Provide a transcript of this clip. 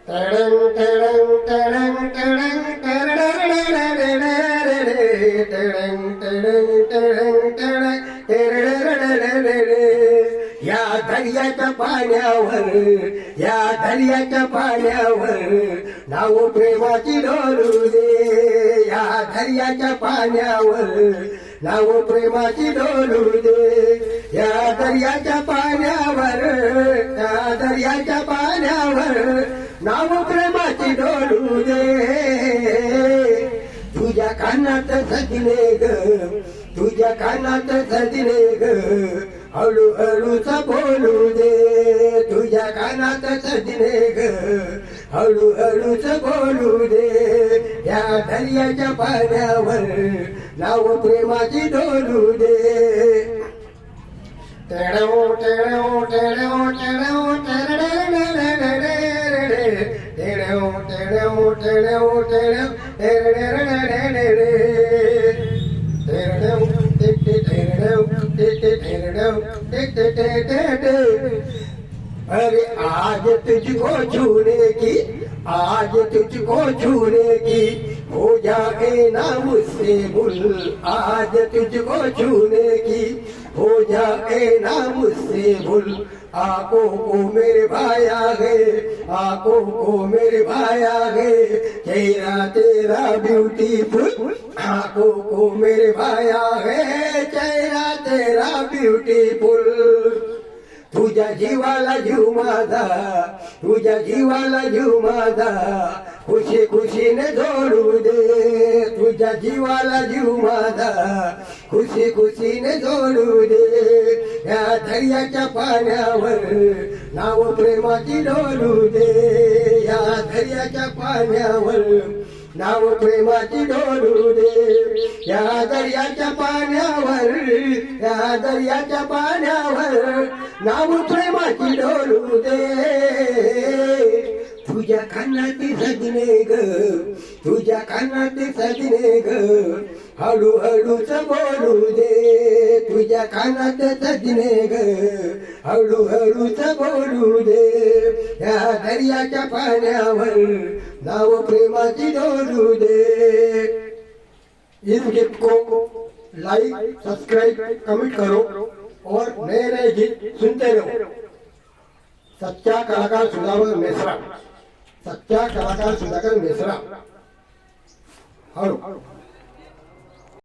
या दर्याच्या पाण्यावर, या दर्याच्या पाण्यावर नाव प्रेमाची डोलू दे. या दर्याच्या पाण्यावर नाव प्रेमाची डोलू दे. या दर्याच्या पाण्यावर, या दर्याच्या पाण्यावर नाव प्रेमाची डोलू दे. तुझ्या कानात सजने ग, तुझ्या कानात सजने ग, हळू हळूच बोलू दे. तुझ्या कानात सजने ग, हळू हळूच बोलू दे. या दर्याच्या पाण्यावर नाव प्रेमाची डोलू दे. टेडो टेडो टेडो टेडो अरे आज तुझको छूने की, आज तुझको छूने की हो जाए ना मुझसे भूल. आज तुझको छूने की हो जाए ना मुझसे भूल. आंखों को मेरे भाया है, आंखों को मेरे भाया है, चेहरा तेरा ब्यूटीफुल. आंखों को मेरे भाया है, चेहरा तेरा ब्यूटीफुल. तुझ्या जीवाला जीव माझा, तुझ्या जीवाला जीव माझा, खुशी खुशीने जोडू दे. तुझ्या जीवाला जीव माझा, खुशी खुशीने जोडू दे. या दर्याच्या पाण्यावर नाव प्रेमाची डोलू दे. या दर्याच्या पाण्यावर नाव प्रेमाची डोलू दे. या दर्याच्या पाण्यावर, या दर्याच्या पाण्यावर नाव प्रेमाची डोलू दे. तुझ्या कानात सजने ग, तुझ्या कानात सजने ग, हळू हळूच बोलू दे. तुझ्या कानात सजने ग, हळू हळूच बोलू दे. या दर्याच्या पाण्यावर नाव प्रेमाची डोलू दे. इस गीत को लाइक, सब्सक्राइब, कमेंट करो और नए नए गीत सुनते रहो. सच्चा कलाकार सुधाकर मिश्रा, सच्चा कलाकार सुधाकर मिश्रा. हळू